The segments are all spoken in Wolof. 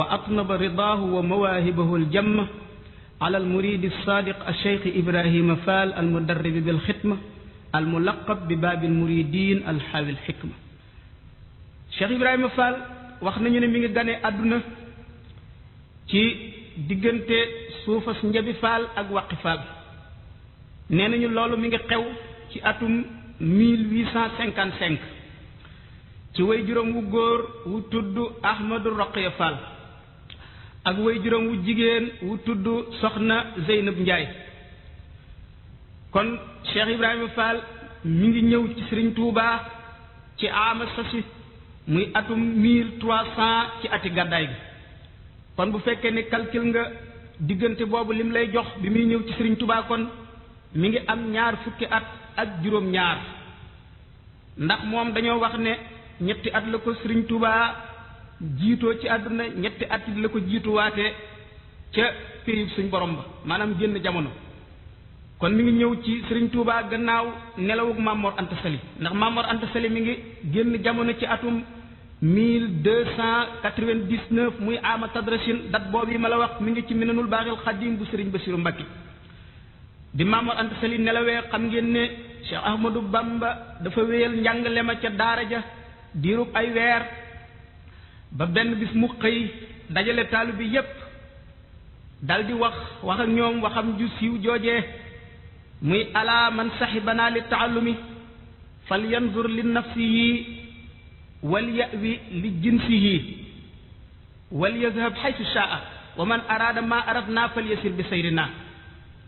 وأطنب رضاه ومواهبه الجمة على المريد الصادق الشيخ إبراهيم فال المدرب بالختمة الملقب بباب المريدين الحاوي الحكمة. Cheikh Ibrahima Fall wax nañu ne mi ngi gane àdduna ci diggante suufas Njabi Fall ak Waqi Fall. nee nañu loolu mi ngi xew ci atum 1855 ci way juróom wu góor wu tudd Ahmadou Roqaya Fall ak way juróom wu jigéen wu tudd Soxna Zeynab Njaay. kon Cheikh Ibrahima Fall mi ngi ñëw ci Serigne Touba ci ama sasi muy atum 1300 ci ati gàddaay bi. kon bu fekkee ne calcul nga diggante boobu lim lay jox bi muy ñëw ci Serigne Touba kon mi ngi am ñaar fukki at ak juróom ñaar ndax moom dañoo wax ne ñetti at la ko Serigne Touba jiitoo ci àdduna ñetti at la ko jiituwaate ca péyib suñ borom ba maanaam génn jamono. kon mi ngi ñëw ci Serigne Touba gannaaw nelawug Mamor Anta Sali ndax Mamor Anta Sali mi ngi génn jamono ci atum 1299 muy ama tadrasin dat boobu yi ma la wax mi ngi ci Minanul Baaxil Xadim bu Serigne Bassirou Mbacké. di Mamor Anta Sali nelawee xam ngeen ne Cheikh Ahmadou Bamba dafa wéyal njàngale ma ca daara ja diirub ay weer ba benn bis mu xëy dajale taalu bi yépp dal di wax ak ñoom waxam ju siiw joojee muy ala man saxibana li taallumi fal yanzur li nafsihi wal yawi li jinsihi wal yazhab xaytu shaa wa man araada ma aradna fal yasir bi sayrina.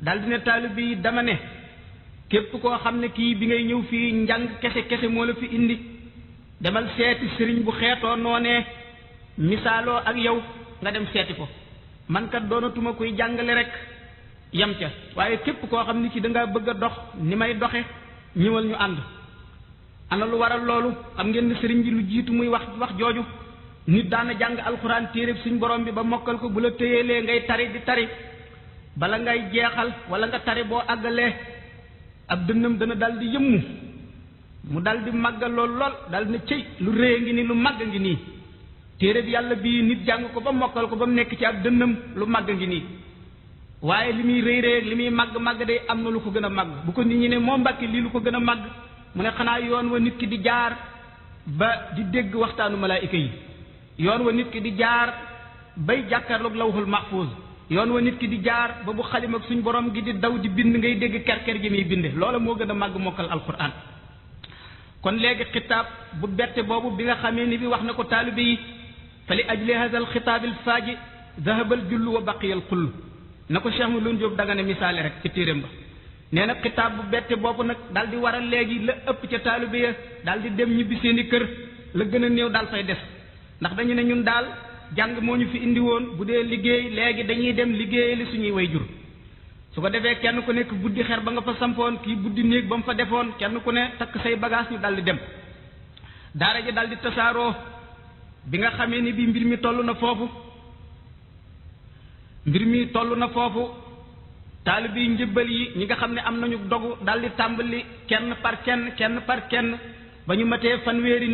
dal di ne taalib bi dama ne képp koo xam ne kii bi ngay ñëw fii njàng kese moo la fi indi demal seeti sëriñ bu xeetoo noonee misaaloo ak yow nga dem seeti ko man kat doonatuma kuy jàngale rek yam ca waaye képp koo xam ni ci dangaa bëgg a dox ni may doxe ñëwal ñu ànd. ana lu waral loolu xam ngeen ne sëriñ bi lu jiitu muy wax jooju nit daana jàng alxuraan téereb suñ borom bi ba mokkal ko bu la téyelee ngay tari di tari bala ngay jeexal wala nga tari boo àggalee ab dënnam dana dal di yëmmu mu dal di màggal lool dal di ne cëy lu rëy ngi nii lu màgg ngi nii téere bi yàlla bii nit jàng ko ba mokkal ko ba mu nekk ci ab dënnam lu màgg ngi nii waaye li muy rëy li muy màgg day am na lu ko gën a màgg. bu ko nit ñi ne moo Mbàkke lii lu ko gën a màgg mu ne xanaa yoon wa nit ki di jaar ba di dégg waxtaanu malaayika yi yoon wa nit ki di jaar bay jàkkaarloog lawhul mahfuz yoon wa nit ki di jaar ba bu xalim ak suñ borom gi di daw di bind ngay dégg kerker gi muy binde loola moo gën a màgg mokkal alquran. kon léegi xitaab bu bette boobu bi nga xamee ni bi wax na ko taalibe yi fa li ajli hada al xitaab al faaji dahabal jullu wa baqiya al xull na ko Cheikh Mouloune Diop daga ne misaale rek ci téeréem ba. nee na xitaab bu bette boobu nag daal di waral léegi la ëpp ca taalibe ya daal di dem ñibbi seeni kër la gën a néew daal fay des ndax dañu ne ñun daal jàng moo ñu fi indi woon bu dee liggéey léegi dañuy dem liggéey li suñuy way jur. su ko defee kenn ku nekk buddi xer ba nga fa sampoon kii buddi néeg ba mu fa defoon kenn ku ne takk say bagage ñu daal di dem. daara ji daal di tasaaroo bi nga xamee ni bi mbir mi toll na foofu taalib yi njëbbal yi ñi nga xam ne am nañu dogu daal di tàmbali kenn par kenn ba ñu matee fanweeri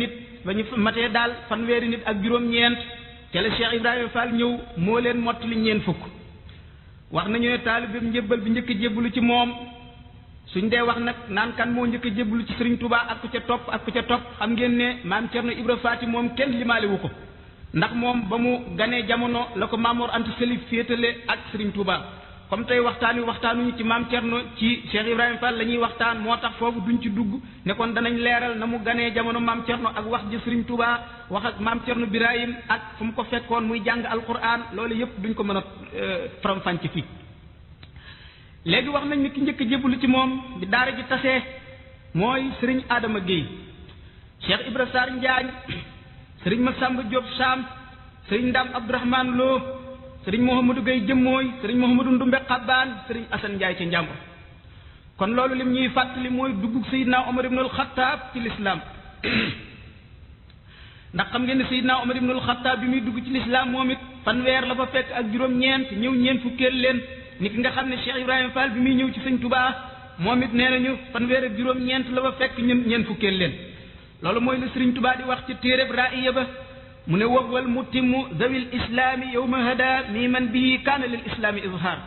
nit ak juróom-ñeent te la Cheikh Ibrahima Fall ñëw moo leen mottali ñeent fukk. wax nañu ne taalib bi njëbbal bi njëkk a jébbalu ci moom suñ dee wax nag naan kan moo njëkk a jébbalu ci Serigne Touba ak ku ca topp xam ngeen ne maam Cerno Ibra Faati moom kenn limaale wu ko ndax moom ba mu ganee jamono la ko Mamor Anta Sali féetale ak Serigne Touba. comme tey waxtaanuñu ci maam Cerno ci Cheikh Ibrahima Fall la ñuy waxtaan moo tax foofu duñ ci dugg ne kon danañ leeral na mu ganee jamono maam Cerno ak wax ji Serigne Touba wax ak maam Cerno Birahim ak fu mu ko fekkoon muy jàng alquran loolu yépp duñ ko mën a faram-fàcce fii. léegi wax nañ ni ki njëkk a jébbalu ci moom bi daara ji tasee mooy Serigne Adama Guèye Cheikh Ibra Sarr Njaañ Serigne Massamba Diop Sam Serigne Ndam Abdourahmane Lo Sëriñ Mouhamadou Gueye Jëmmooy sëriñ Mouhamadou Ndumbe Xabbaan sëriñ Assane Ndiaye ca Njàmbur. kon loolu lim ñuy fàttali mooy duggug Seydina Omar ibnul Xattaab ci lislaam ndax xam ngeen ne Seydina Omar ibnul Xattaab bi muy dugg ci lislaam moom it fanweer la fa fekk ak juróom-ñeent ñëw ñeent fukkeel leen ni ki nga xam ne Cheikh Ibrahima Fall bi muy ñëw ci Sëñ Touba moom it nee nañu fanweer ak juróom-ñeent la fa fekk ñeent fukkeel leen. loolu mooy la Sëriñ Touba di wax ci téereb Raaya ba mu ne wawal mutimmu zawil islaami yawma hada mi man bii kaana lil islaami izhaar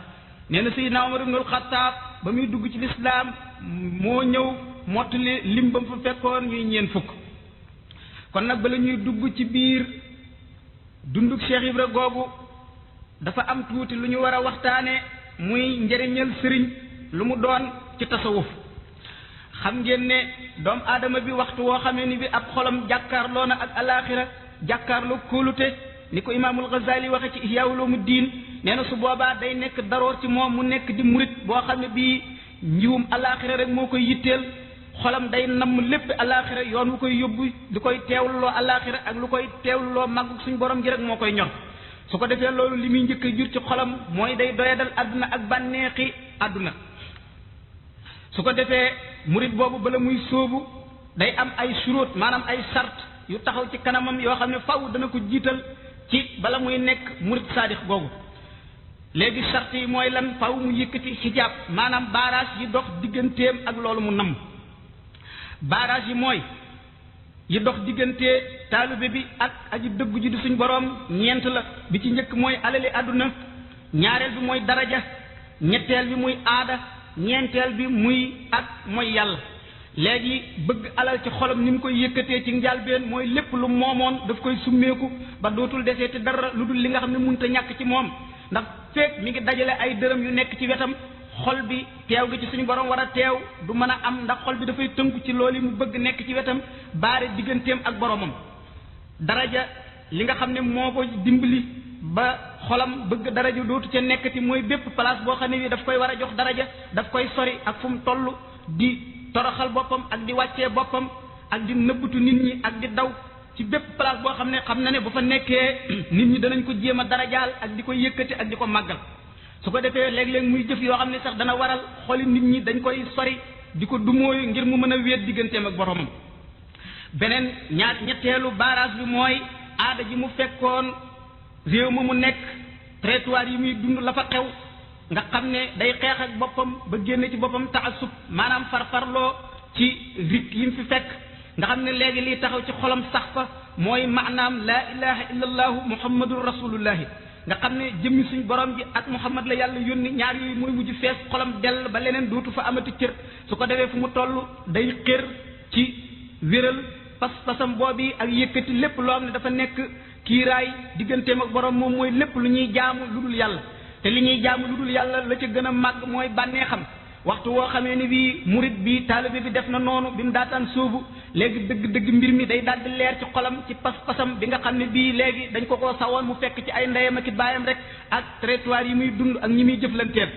nee na Seydina Umar ibnul Xattaab ba muy dugg ci lislaam moo ñëw mottali lim ba mu fa fekkoon ñuy ñeen fukk kon nag bala ñuy dugg ci biir dunduk Cheikh Ibra googu dafa am tuuti lu ñu war a waxtaane muy njëriñal sëriñ lu mu doon ci tasawuf xam ngeen ne doomu aadama bi waxtu woo xamee ni bi ab xolam jàkkaarloo na ak alaaxira jàkkaarloo kóolute ni ko imaamul Ghazali waxe ci Ihya Ulumuddin nee na su boobaa day nekk daroor ci moom mu nekk di murit boo xam ne bii njiwum alaaxira rek moo koy yitteel xolam day namm lépp alaaxira yoon wu koy yóbbu di koy teewluloo alaaxira ak lu koy teewluloo màggu suñ borom ji rek moo koy ñor su ko defee loolu li muy njëkk a jur ci xolam mooy day doyadal àdduna ak bànneexi àdduna su ko defee murit boobu bala muy sóobu day am ay suróot maanaam ay sart yu taxaw ci kanamam yoo xam ne faw dana ko jiital ci bala muy nekk murit saadix googu léegi sart yi mooy lan faw mu yëkkati xijaab maanaam barrage yi dox digganteem ak loolu mu namm barrage yi mooy yi dox diggante taalibe bi ak aji dëggu ji di suñ boroom ñeent la bi ci njëkk mooy alali àdduna ñaareel bi mooy daraja ñetteel bi muy aada ñeenteel bi muy ak mooy yàlla léegi bëgg alal ci xolam ni mu koy yëkkatee ci njàlbeen mooy lépp lu moomoon daf koy summeeku ba dootul desee te dara lu dul li nga xam ne mënut a ñàkk ci moom ndax fekk mi ngi dajale ay dërëm yu nekk ci wetam xol bi teew gi ci suñu borom war a teew du mën a am ndax xol bi dafay tënku ci loolu mu bëgg nekk ci wetam baare digganteem ak boromam daraja li nga xam ne moo ko dimbali ba xolam bëgg daraja dootu ca nekkati mooy bépp place boo xam ne bi daf koy war a jox daraja daf koy sori ak fu mu toll di toroxal boppam ak di wàccee boppam ak di nëbbatu nit ñi ak di daw ci bépp place boo xam ne xam na ne bu fa nekkee nit ñi danañ ko jéem a darajaal ak di ko yëkkati ak di ko màggal su ko defee léeg-léeg muy jëf yoo xam ne sax dana waral xoli nit ñi dañ koy sori di ko dumóoyu ngir mu mën a wéet digganteem ak boromam beneen ñetteelu barrage bi mooy aada ji mu fekkoon réew ma mu nekk territoire yi muy dund la fa xew nga xam ne day xeex ak boppam ba génne ci boppam taasub maanaam farfarloo ci rik yi mu fi fekk nga xam ne léegi liy taxaw ci xolam sax fa mooy maanaam laa ilaha illa allahu muhammadun rasulullahi nga xam ne jëmmi suñ borom ji ak muhammad la yàlla yónni ñaar yooyu mooy mujj fees xolam dell ba leneen dootu fa amati cër su ko defee fu mu toll day xër ci wéral pas-pasam boobi ak yëkkati lépp loo xam ne dafa nekk kiiraay digganteem ak borom moom mooy lépp lu ñuy jaamu lu dul yàlla te li ñuy jaamu lu dul yàlla la ca gën a màgg mooy bànneexam waxtu woo xamee ni bii murit bi taalibe bi def na noonu bi mu daataan sóobu léegi dëgg-dëgg mbir mi day daldi leer ci xolam ci pas-pasam bi nga xam ne bii léegi dañ ko koo sawoon mu fekk ci ay ndeyam ak i baayam rek ak territoire yi muy dund ak ñi muy jëflanteel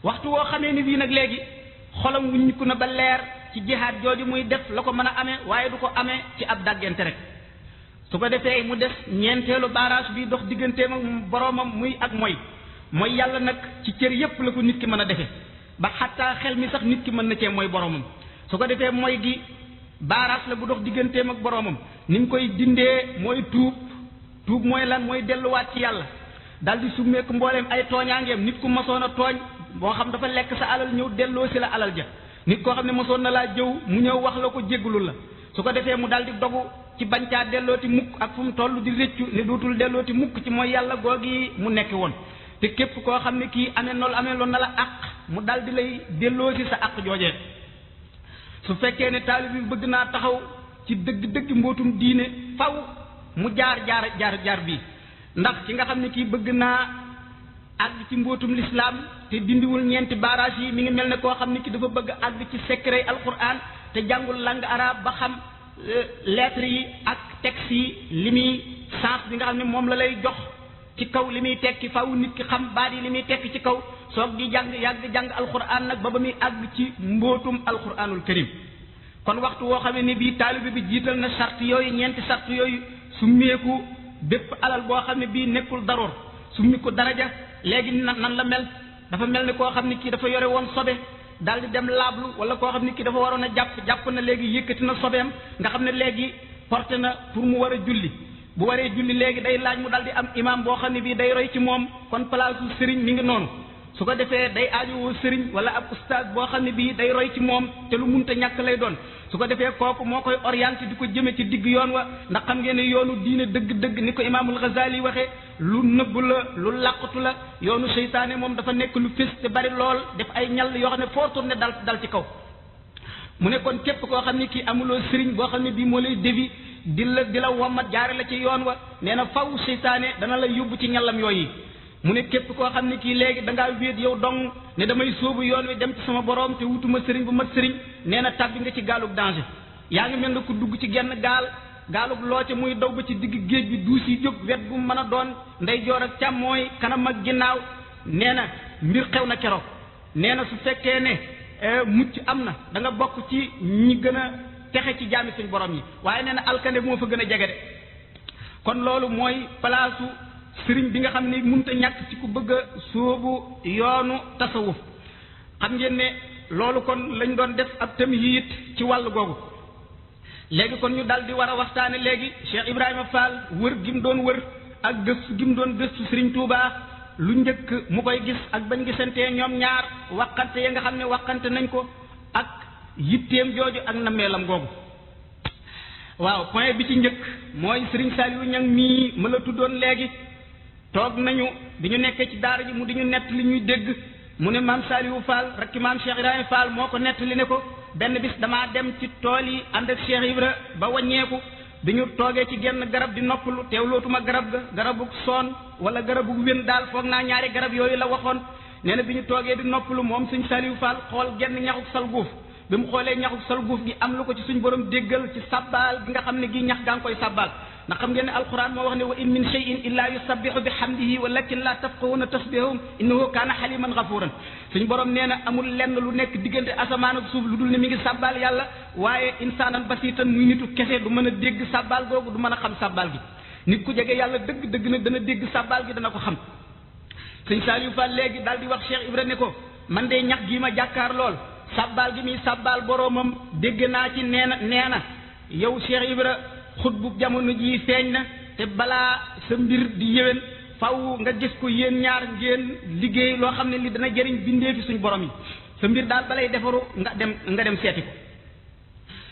waxtu woo xamee ni bii nag léegi xolam wuññiku na ba leer ci jihaad jooju muy def la ko mën a amee waaye du ko amee ci ab dàggante rek su ko defee mu des ñeenteelu barrage bi dox digganteem ak boroomam muy ak mooy yàlla nag ci cër yépp la ko nit ki mën a defee ba xattaa xel mi sax nit ki mën na cee mooy boroomam su ko defee mooy gi barrage la bu dox digganteem ak boroomam ni mu koy dindee mooy tuub mooy lan mooy delluwaat ci yàlla daal di summeeku mbooleem ay tooñaangeem nit ku mosoon a tooñ boo xam dafa lekk sa alal ñëw delloo si la alal ja nit koo xam ne mosoon na laa jëw mu ñëw wax la ko jéggulu la su ko defee mu daal di dogu ci bancaa dellooti mukk ak fu mu toll di rëccu ne dootul dellooti mukk ci mooy yàlla googi mu nekk woon te képp koo xam ne kii amee loon na la àq mu daal di lay delloo si sa àq joojee su fekkee ne taalib bi bëgg naa taxaw ci dëgg mbootum diine faw mu jaar bii ndax ki nga xam ne kii bëgg naa àgg ci mbootum lislaam te dindiwul ñeenti barrage yi mi ngi mel ne koo xam ne ki dafa bëgg àgg ci secret alquran te jàngul langue arabe ba xam lettres yi ak textes yi li muy sens bi nga xam ne moom la lay jox ci kaw li muy tekki faw nit ki xam baat yi li muy tekki ci kaw soog di jàng alquran nag ba muy àgg ci mbootum alquranul karim kon waxtu woo xamee ni bii taalibe bi jiital na sart yooyu ñeenti sart yooyu su meeku bépp alal boo xam ne bii nekkul daroor su mi ko daraja léegi nan la mel dafa mel ni koo xam ne kii dafa yore woon sobe daal di dem laablu wala koo xam ne kii dafa waroon a jàpp na léegi yëkkati na sobeem nga xam ne léegi porté na pour mu war a julli bu waree julli léegi day laaj mu daal di am imam boo xam ne bii day roy ci moom kon place sëriñ mi ngi noonu su ko defee day aajowoo sëriñ wala ab ustaas boo xam ne bii day roy ci moom te lu munta ñàkk lay doon su ko defee kooku moo koy orienté di ko jëme ci digg yoon wa ndax xam ngeen ne yoonu diine dëgg-dëgg ni ko imaamul Ghazali waxee lu nëbb la lu làqatu la yoonu seytaane moom dafa nekk lu fés te bari lool def ay ñal yoo xam ne foo tourné dal ci kaw mu ne kon képp koo xam ne kii amuloo sëriñ boo xam ne bii moo lay dévi di la wommat jaare la ci yoon wa nee na faw seytaane dana la yóbbu ci ñallam yooyu mu ne képp koo xam ne kii léegi da ngaa wéet yow dong ne damay sóobu yoon wi dem ci sama borom te wutuma sëriñ bu mat sëriñ nee na tàbbi nga ci gaalug danger yaa ngi mel ne ku dugg ci genn gaalug looce muy daw ba ci digg géej bi duus yi jóg wet bu mën a doon ndeyjoor ak càmmooy kanam ak ginnaaw nee na mbir xew na keroog nee na su fekkee ne mucc am na da nga bokk ci ñi gën a texe ci jaami suñ borom yi waaye nee na alkande moo fa gën a jege de kon loolu mooy palaasu sëriñ bi nga xam ne mënut a ñàkk ci ku bëgg a sóobu yoonu tasawuf xam ngeen ne loolu kon lañ doon def ab tamhiid ci wàll googu léegi kon ñu dal di war a waxtaane léegi Cheikh Ibrahima Fall wër gi mu doon wër ak gëstu gi mu doon gëstu Sëriñ Tuubaa lu njëkk mu koy gis ak bañ gisantee ñoom ñaar waxante ya nga xam ne waxante nañ ko ak yitteem jooju ak nammeelam googu waaw point bi ci njëkk mooy Sëriñ Saliou Niang mii ma la tuddoon léegi toog nañu bi ñu nekkee ci daara ji mu di ñu nett li ñuy dégg mu ne maam Saliou Fall rakki maam Cheikh Ibrahima Fall moo ko nett li ne ko benn bis damaa dem ci tool yi ànd ak Cheikh Ibra ba wàññeeku bi ñu toogee ci genn garab di noppalu teewlootuma garab ga garabug soon wala garabug wén daal foog naa ñaari garab yooyu la waxoon nee na bi ñu toogee di noppalu moom suñ Saliou Fall xool genn ñaxuk salguuf bi mu xoolee ñaxuk salguuf gi am lu ko ci suñ borom déggal ci sabbaal gi nga xam ne gi ñax gaa ngi koy sabbaal ndax xam ngeen ne alquran moo wax ne wa in min shay'in illa yusabbihu bihamdihi walakin la tafqahuna tasbihahum innahu kaana haliman ghafuran suñ borom nee na amul lenn lu nekk diggante asamaan ak suuf lu dul ne mi ngi sàbbaal yàlla waaye insaanan basiitan muy nitu kese du mën a dégg sàbbaal googu du mën a xam sàbbaal gi nit ku jege yàlla dëgg nag dana dégg sàbbaal gi dana ko xam sëñ Saliou Fall léegi daal di wax Cheikh Ibra ne ko man de ñax gii ma jàkkaar lool sàbbaal gi muy sàbbaal boroomam dégg naa ci nee na yow Cheikh Ibra xutbu jamono jii feeñ na te balaa sa mbir di yéwén faw nga gis ko yéen ñaar ngeen liggéey loo xam ne li dana jëriñ bindee fi suñ borom yi sa mbir daal balay defaru nga dem seeti ko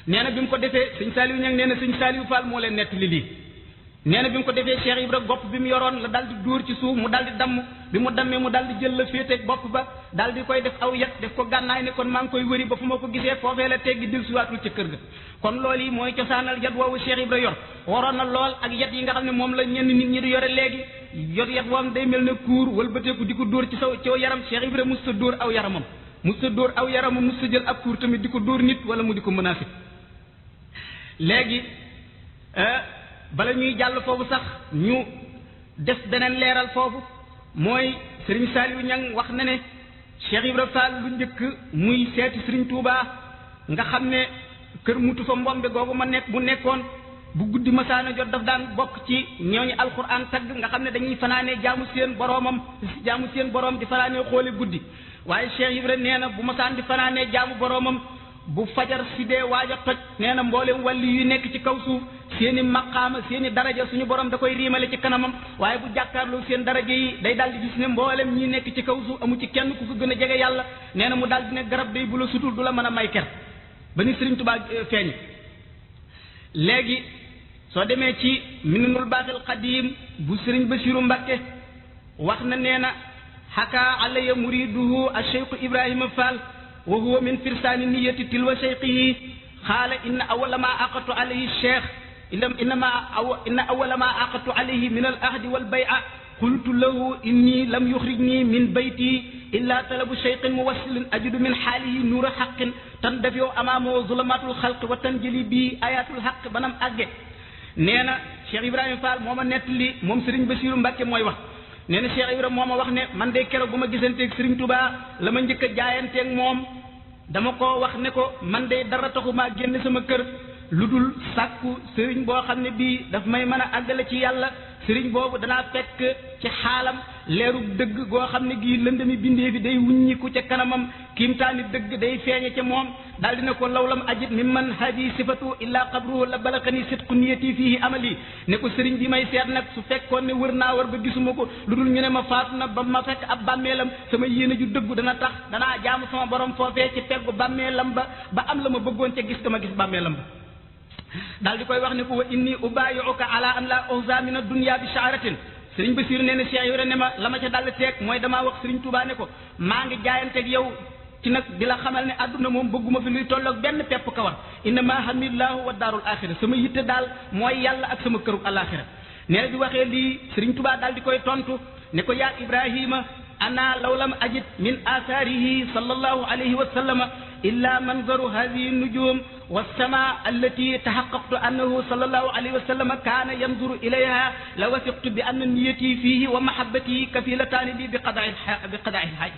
nee na bi mu ko defee sëñ Saliou Niang nee na sëñ Saliou Fall moo leen nettali lii nee na bi mu ko defee Cheikh Ibra bopp bi mu yoroon la dal di dóor ci suuf mu dal di damm bi mu dammee mu dal di jël la féeteeg bopp ba dal di koy def aw yet def ko gànnaay ne kon maa ngi koy wëri ba fu ma ko gisee foofee la teggi dil siwaatul ca kër ga kon loolu yi mooy cosaanal yet woowu Cheikh Ibra yor waroon na lool ak yet yi nga xam ne moom la ñenn nit ñi di yore léegi yor yet woom day mel ne kuur wëlbateeku di ko dóor ci saw yaram Cheikh Ibra mus ta dóor aw yaramam mus ta jël ab kuur tamit di ko dóor nit wala mu di ko menacé léegi bala ñuy jàll foofu sax ñu def beneen leeral foofu mooy Serigne Saliou Niang wax na ne Cheikh Ibra Fall lu njëkk muy seeti Serigne Touba nga xam ne kër mutu fa mbombe googu mu nekkoon bu guddi masaana jot daf daan bokk ci ñooñu alquran tagg nga xam ne dañuy fanaanee jaamu seen boroom di fanaanee xoole guddi waaye Cheikh Ibra nee na bu masaan di fanaanee jaamu boroomam bu fajar si dee waaj a toj nee na mboolem wàlli yu nekk ci kaw suuf seeni maqaama seeni daraja suñu borom da koy riimale ci kanamam waaye bu jàkkaarloo seen daraja yi day daal di gis ne mboolem ñi nekk ci kaw suuf amu ci kenn ku ko gën a jege yàlla nee na mu daal di ne garab day bu la sutul du la mën a may ker ba ni Sëriñ Tuubaa feeñ léegi soo demee ci Minanul Baaxil Xadiim bu Sëriñ Basiru Mbàkke wax na nee na xakaa alaya muriduhu a Cheikh Ibrahima Fall wa huwa min firsaani niyati tilwa cheikhihi xaala inna awala ma aqatu alayhi cheikh inna awala ma aqatu alayhi min al ahdi wal bay'a qultu lahu inni lam yuxrijni min bayti illa talabu cheikhin muwassilin ajidu min xaalihi nuura xaqin tandafiu amaamahu zulamatul xalqi wa tanjali bi ayatul xaq banam àgge nee na Cheikh Ibrahima Fall moo ma nettali moom Serigne Bassirou Mbacke mooy wax nee na Cheikh Ibrahima moo ma wax ne man de keroog bu ma gisanteeg Serigne Touba la ma njëkk a jaayanteeg moom dama ko wax ne ko man de dara taxu maa génn sama kër lu dul sàkku sëriñ boo xam ne bii daf may mën a àggale ci yàlla sëriñ boobu danaa fekk ci xaalam leeru dëgg goo xam ne gii lëndami bindee fi day wuññiku ca kanamam kiimtaani dëgg day feeñe ca moom daal dina ko lawlam ajit mi man hadi sifatu illa qabruhu la balaqani sidqu niyati fihi amali ne ko sëriñ bi may seet nag su fekkoon ne wër naa war ba gisuma ko lu dul ñu ne ma faatu na ba ma fekk ab bàmmeelam sama yéene ju dëggu dana tax danaa jaamu sama borom foofee ci peggu bàmmeelam ba am la ma bëggoon ca gis ma gis bàmmeelam ba daal di koy wax ne ko wa inni ubayi'uka ala an la uhza min ad-dunya bi sha'ratin sëriñ Basiru nee na Cheikh Ibra ne ma la ma ca dal teeg mooy damaa wax sëriñ Touba ne ko maa ngi jaayanteeg yow ci nag di la xamal ne àdduna moom bëgguma fi luy tolloog benn pepp kawar innama hamillahu wa daarul axira sama yitte daal mooy yàlla ak sama kërug alaxira nee na di waxee lii sëriñ Touba daal di koy tontu ne ko yaa Ibrahima ana law lam ajid min atharihi sallallahu alayhi wa sallama illa manzaru hadihi nujum والسماء التي تحققت أنه صلى الله عليه وسلم كان ينظر إليها لوثقت بأن نيتي فيه ومحبتي كفيلتان لي بقضاء الحاج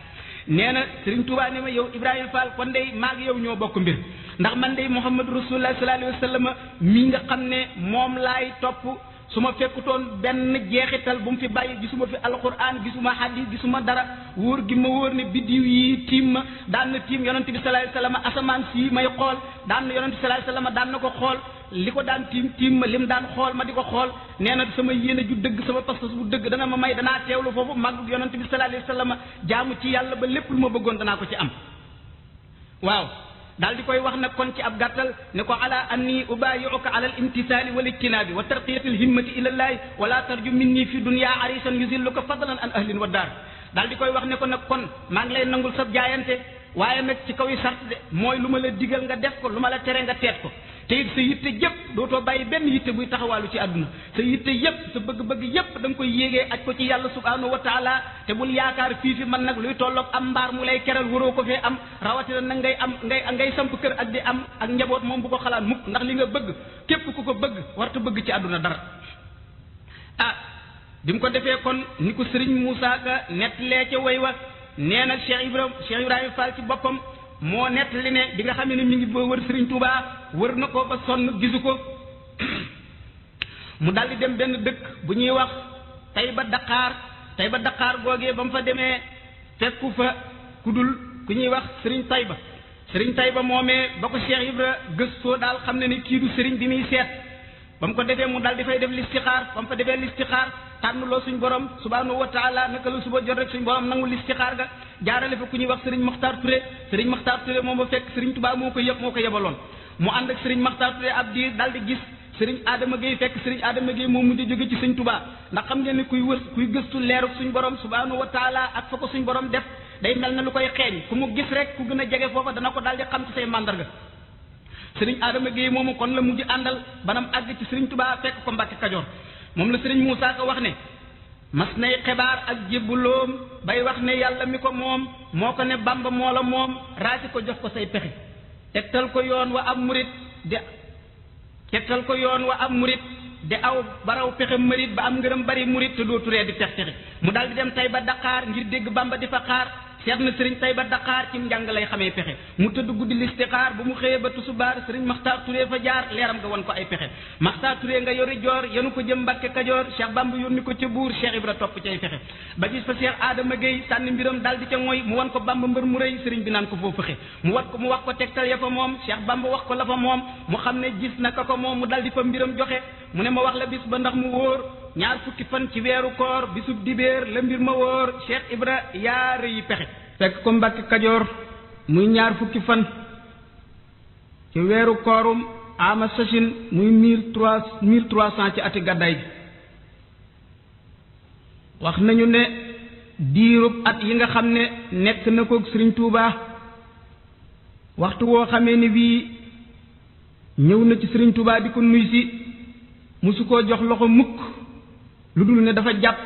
neena Serigne Touba ne ma yow Ibrahima Fall kon dey maag yow ñoo bokk mbir ndax man dey Muhammad Rasulullah sallallahu alayhi wa sallam mi nga xam ne moom laay topp su ma fekkutoon benn jeexital bu mu fi bàyyi gisuma fi alquran gisuma hadis gisuma dara wóor gi ma wóor ne biddiw yi tiim ma daan na tiim yonent bi sallallahu alayhi wasallam asamaan si may xool daan na yonent bi sallallahu alayhi wasallam daan na ko xool li ko daan tiim ma lim daan xool ma di ko xool nee na sama yéene ju dëgg sama pas-pas bu dëgg dana ma may danaa teewlu foofu màgg yonent bi sallallahu alayhi wasallam jaamu ci yàlla ba lépp lu ma bëggoon danaa ko ci am waaw daal di koy wax nag kon ci ab gàttal ne ko ala anni ubayi'uka ala al imtisali wal ijtinabi wa tarqiyati al himmati ila llahi wala tarju minni fi dunya arisan yuzilluka fadlan an ahlin wa dar daal di koy wax ne ko nag kon maa ngi lay nangul sab jaayante waaye nag ci kaw yi sart de mooy lu ma la digal nga def ko lu ma la tere nga teet ko te it sa yitte yëpp dootoo bàyyi benn yitte buy taxawaalu ci àdduna sa yitte yëpp sa bëgg-bëgg yëpp da nga koy yéegee aj ko ci yàlla subhanahu wa taala te bul yaakaar fii fi man nag luy tolloog am mbaar mu lay keral waroo ko fee am rawatina nag ngay samp kër ak di am ak njaboot moom bu ko xalaat mukk ndax li nga bëgg képp ku ko bëgg warta bëgg ci àdduna dara bi mu ko defee kon ni ko Serigne Moussa Ka nettalee ca way wa nee nag Cheikh Ibrahima Fall ci boppam moo nettali ne bi nga xam ne mi ngi ba wër Serigne Touba wër na ko ba sonn gisu ko mu daldi dem benn dëkk bu ñuy wax Tayba Dakar googee ba mu fa demee fekku fa ku dul ku ñuy wax Serigne Tayba moomee ba ko Cheikh Ibra gëstoo daal xam ne ni kii du Serigne bi muy seet ba mu ko defee mu daldi fay def listixaar ba mu fa defee listixaar tànnuloo suñ borom subhanahu wa taala naka la suba jot rek suñ borom nangu listixaar ga jaarale fa ku ñuy wax Serigne Makhtar Touré moom ba fekk Serigne Touba moo ko yebaloon mu ànd ak Serigne Makhtar Touré ab diir daal di gis Serigne Adama Gueye fekk Serigne Adama Gueye moom mujj jóge ci Serigne Touba ndax xam ngeen ne kuy gëstu leeruk suñ borom subhanahu wa taala ak fa ko suñ borom def day mel na lu koy xeeñ ku mu gis rek ku gën a jege foofa dana ko daal di xam ci say mandarga Serigne Adama Gueye moomu kon la mujj àndal banam àgg ci Serigne Touba fekk ko Mbàkke Kajoor moom la Serigne Moussa Ka wax ne mas nay xibaar ak jébbuloom bay wax ne yàlla mi ko moom moo ko ne Bamba moo la moom raasi ko jox ko say pexe tegtal ko yoon wa am murit de aw baraw pexe mërit ba am ngërëm bari murit te doo turee di texe mu daal di dem Tayba Dakar ngir dégg Bamba di fa xaar seet na Serigne Tayba Dakar ci njàng lay xamee pexe mu tëdd guddi listixaar bu mu xëyee ba tusubaar Serigne Makhtar Touré fa jaar leeram nga won ko ay pexe Makhtar Touré nga yori joor yenu ko jëm Mbàkke Kajoor Cheikh Bamba yónni ko ca buur Cheikh Ibra topp ci ay pexe ba gis fa Cheikh Adama Gueye sànni mbiram daal di ca mooy mu won ko Bamba mbër mu rëy Serigne bi naan ko foo fëxe mu wax ko tegtal ya fa moom Cheikh Bamba wax ko la fa moom mu xam ne gis na ko moom mu dal di fa mbiram joxe mu ne ma wax la bis ba ndax mu wóor ñaar fukki fan ci weeru koor bisub dibéer la mbir ma wóor Cheikh Ibra yaa rëyi pexe fekk ko Mbàkke Kajoor muy ñaar fukki fan ci weeru koorum ama sachin muy 1300 ci ati gàddaay gi wax nañu ne diirub at yi nga xam ne nekk na ko Serigne Touba waxtu woo xamee ni bii ñëw na ci Serigne Touba di ko nuy si musu koo jox loxo mukk lu dul ne dafa jàpp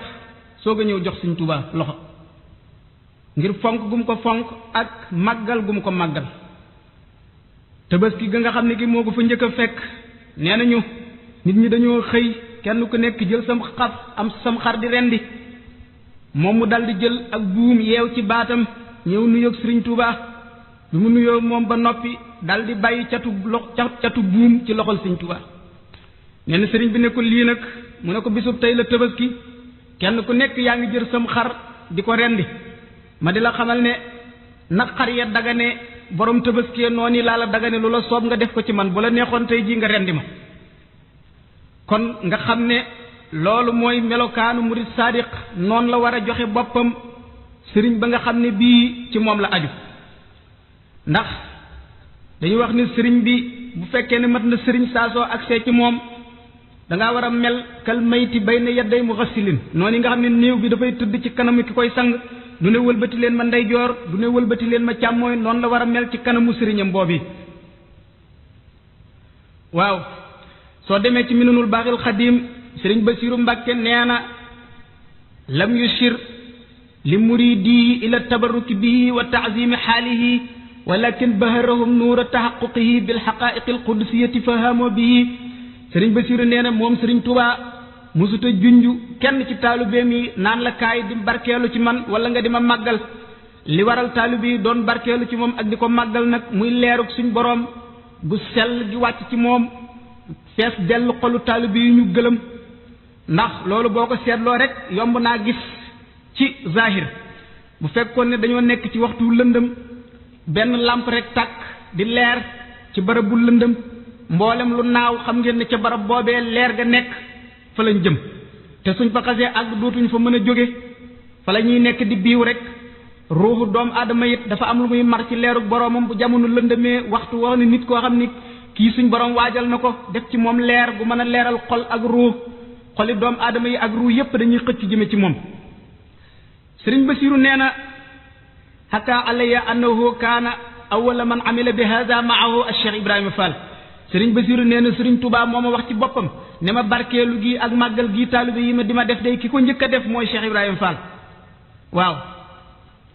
soog a ñëw jox Serigne Touba loxo ngir fonk gum ko fonk ak màggal gum ko màggal tabaski ga nga xam ne gi moo ko fa njëkk a fekk nee nañu nit ñi dañoo xëy kenn ku nekk jël sam xar di rendi moom mu dal di jël ak buum yeew ci baatam ñëw nuyoog Serigne Touba bi mu nuyoo moom ba noppi dal di bàyyi catu buum ci loxol Serigne Touba nee na sëriñ bi ne ko lii nag mu ne ko bisub tey la Tabaski kenn ku nekk yaa ngi jër sam xar di ko rendi ma di la xamal ne nag xar ya dagane borom Tabaski noonu laa la dagane lu la soob nga def ko ci man bu la neexoon tey jii nga rendi ma kon nga xam ne loolu mooy melokaanu murid sadiq noonu la war a joxe boppam sëriñ ba nga xam ne bii ci moom la aju ndax dañuy wax ne sëriñ bi bu fekkee ne mat na sëriñ saa soo agsee ci moom dangaa war a mel kal mayti bayna yadday mughassilin noonu nga xam ne néew bi dafay tëdd ci kanamu ki koy sang du ne wëlbati leen ma ndeyjoor du ne wëlbati leen ma càmmooy noonu la war a mel ci kanamu sëriñam boobu waaw soo demee ci minanul baaxil xadim sëriñ Basiiru Mbàkke nee na lam yushir li muridi ila tabarruki bihi wa taazimi xaalihi walakin baharahum nuura taxaquqihi bil xaqaiqi al qudusiyati fahamoo bihi sëriñ Basiiru nee na moom sëriñ Tuubaa musuta junju kenn ci taalibeem yi naan la kaay di barkeelu ci man wala nga di ma màggal li waral taalibe yi doon barkeelu ci moom ak di ko màggal nag muy leerug suñ boroom bu sell gi wàcc ci moom fees dellu xolu taalibe yi ñu gëlëm ndax loolu boo ko seetloo rek yomb naa gis ci zahir bu fekkoon ne dañoo nekk ci waxtu lëndëm benn làmp rek tàkk di leer ci barab bu lëndëm mboolem lu naaw xam ngeen ne ca barab boobee leer ga nekk fa lañ jëm te suñ fa xasee àgg dootuñ fa mën a jóge fa la ñuy nekk di biiw rek ruuxu doomu aadama it dafa am lu muy mar ci leerug boroomam bu jamono lëndëmee waxtu woo ne nit koo xam ni kii suñ borom waajal na ko def ci moom leer gu mën a leeral xol ak ruux xoli doomu aadama yi ak ruux yépp dañuy xëcc jëme ci moom sëriñ Basiiru nee na xakaa alaya annahu kaana awwala man amila bi hada maahu al-Cheikh Ibrahima Fall sëriñ Basiiru nee na sëriñ Tuubaa moo ma wax ci boppam ne ma barkeelu gi ak màggal gi taalibe yi ma di ma def day ki ko njëkk a def mooy Cheikh Ibrahima Fall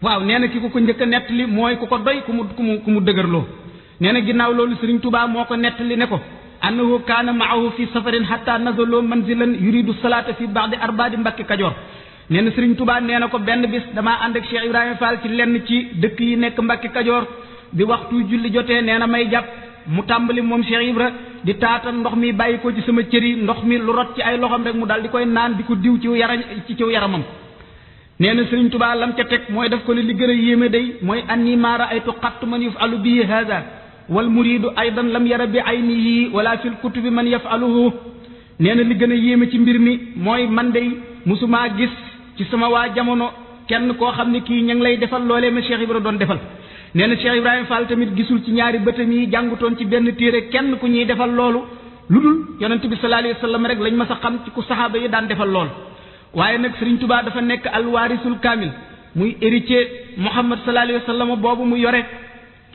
waaw nee na ki ko njëkk a nettali mooy ku ko doy ku mu dëgërloo nee na ginnaaw loolu sëriñ Tuubaa moo ko nettali ne ko annahu kaana maahu fi safarin hatta nazaloo manzilan yuridu salaata fi ba'di arbaadi Mbàkke Kajoor nee na sëriñ Tuubaa nee na ko benn bis damaa ànd ak Cheikh Ibrahima Fall ci lenn ci dëkk yi nekk Mbàkke Kajoor bi waxtu julli jotee nee na may jàpp mu tàmbali moom Cheikh Ibra di taatan ndox mi bàyyi ko ci sama cëri ndox mi lu rot ci ay loxam rek mu daal di koy naan di ko diw ci yaramam nee na sëriñ Tuubaa lam ca teg mooy daf ko ne li gën a yéeme day mooy anni maa raaytu qattu man yufalu bihi hada wal muridu aydan lam yara bi aynihi wala fil kutubi man yafaluhu nee na li gën a yéeme ci mbir mi mooy man day musumaa gis ci sama waa jamono kenn koo xam ne kii ña ngi lay defal loolee ma Cheikh Ibra doon defal nee na Cheikh Ibrahima Fall tamit gisul ci ñaari bëtam yi jàngutoon ci benn téere kenn ku ñuy defal loolu lu dul yonent bi sallallahu alayhi wa sallam rek lañ mas a xam ci ku saxaaba yi daan defal loolu waaye nag Sëriñ Tuubaa dafa nekk alwaarisul kaamil muy héritier Muhammad sallallahu alayhi wa sallam boobu mu yore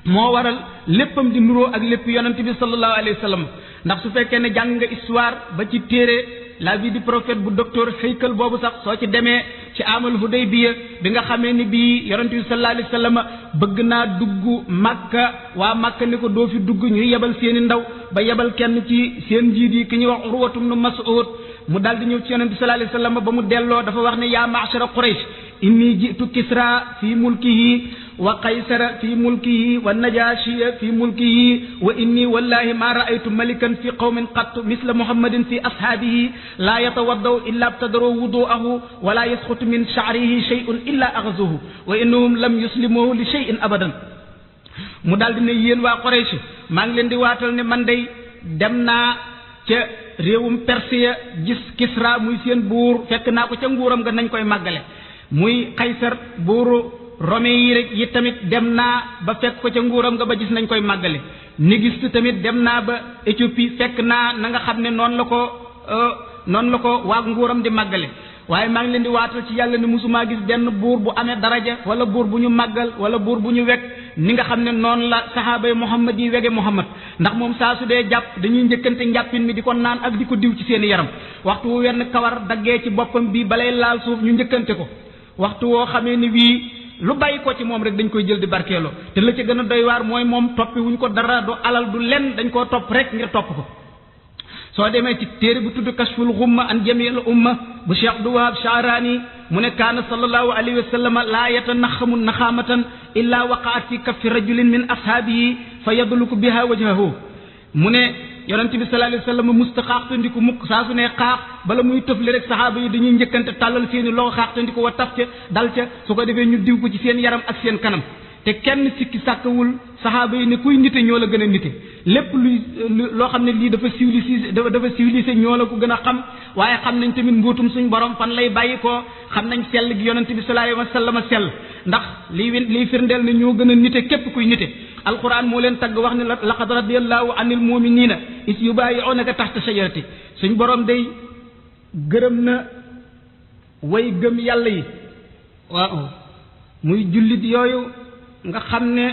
moo waral léppam di nuroo ak lépp yonent bi sallallahu alayhi wa sallam ndax su fekkee ne jàng nga histoire ba ci téere la vie du prophète bu docteur Haykal boobu sax soo ci demee ci amal Hudaybiya bi nga xamee ni bii yonent bi sallallahu alayhi wa sallam bëgg naa dugg Makka waa Makka ni ko doo fi dugg ñuy yebal seeni ndaw ba yebal kenn ci seen njiit yi ki ñuy wax Urwatu ibn Mas'ud mu daal di ñëw ci yonent bi sallallahu alayhi wa sallam ba mu delloo dafa wax ne yaa ma'shara Quraysh inni ji'tu Kisra fi mulkihi wa qaysara fi mulkihi wa najashiya fi mulkihi wa inni wallahi ma ra'aytu malikan fi qawmin qat misla muhammadin fi ashaabihi la yatawaddaw illa ibtadaru wudu'ahu wa la yasqutu min sha'rihi shay'un illa aghzuhu wa innahum lam yuslimuhu li shay'in abadan mu daldi ne yéen waa Quraysh maa ngi leen di waatal ne man day dem naa ca réewum Persia gis Kisra muy seen buur fekk naa ko ca nguuram nga nañ koy màggale muy Qaysar buuru Rome yi rek yi tamit dem naa ba fekk ko ca nguuram nga ba gis nañ koy màggale Négiste tamit dem naa ba Éthiopie fekk naa na nga xam ne noonu la ko waa nguuram di màggale waaye maa ngi leen di waatal ci yàlla ne musumaa gis benn buur bu amee daraja wala buur bu ñu màggal wala buur bu ñu wekk ni nga xam ne noonu la saxaabay Muhammad yi wege Muhammad ndax moom saa su dee jàpp dañuy njëkkante njàppin mi di ko naan ak di ko diw ci seeni yaram waxtu wu wenn kawar daggee ci boppam bi balay laal suuf ñu njëkkante ko waxtu woo xamee ni wii lu bàyyi ko ci moom rek dañ koy jël di barkeeloo te la ci gën a doy waar mooy moom toppi wuñ ko dara du alal du lenn dañ koo topp rek ngir topp ko soo demee ci téere bu tudd kashful ghumma an jamiil umma bu Cheikh Abdou Wahab Sha'rani mu ne kaana sallallahu alayhi wa sallam laa yatanaxamu naxaamatan illa waqaat fi kaffi rajulin min ashaabihi fa yadluku biha wajhahu mu ne yonent bi sallallahu alayhi wasallam musta xaaxtandiku mukk saa su ne xaax bala muy tëfli rek saxaaba yi dañuy njëkkante tàllal seeni loxo xaaxtandiku wa taf ca dal ca su ko defee ñu diw ko ci seen yaram ak seen kanam te kenn sikki sàkkawul saxaaba yi ne kuy nite ñoo la gën a nite lépp loo xam ne lii dafa civilisé ñoo la ko gën a xam waaye xam nañ tamit mbootum suñ borom fan lay bàyyi ko xam nañ sell gi yonent bi sallallahu alayhi wasallam sell ndax liy firndeel ne ñoo gën a nite képp kuy nite alquran moo leen tagg wax ne laqad radiyallahu anil mu'minina is yubayi'unaka tahta shajarati suñ borom day gërëm na way gëm yàlla yi waaw muy jullit yooyu nga xam ne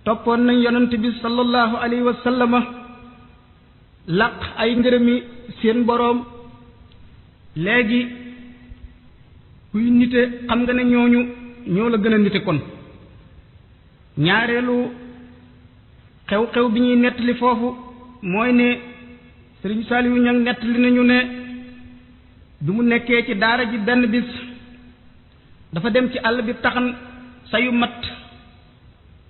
toppoon nañ yonent bi sallallahu alayhi wa sallama laq ay ngërëmi seen boroom léegi kuy nite xam nga ne ñooñu ñoo la gën a nite kon ñaareelu xew-xew bi ñuy nettali foofu mooy ne Sëriñ Saaliwu Ñaŋ nettali nañu ne bi mu nekkee ci daara ji benn bis dafa dem ci àll bi taxan sayu mat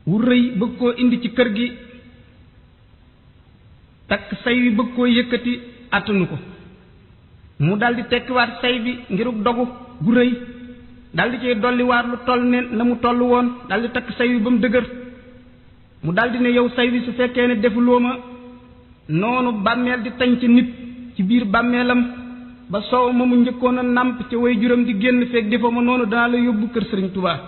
wu rëy bëgg koo indi ci kër gi takk say wi bëgg koo yëkkati attanu ko mu daldi tekkiwaat say bi ngiruk dogu gu rëy daldi cay dolliwaat lu toll ne na mu toll woon daldi takk say wi ba mu dëgër mu daldi ne yow say wi su fekkee ne defuloo ma noonu bàmmeel di tañ ci nit ci biir bàmmeelam ba soow ma mu njëkkoon a nàmp ca way juram di génn feek defoo ma noonu danaa la yóbbu kër Sëriñ Tuubaa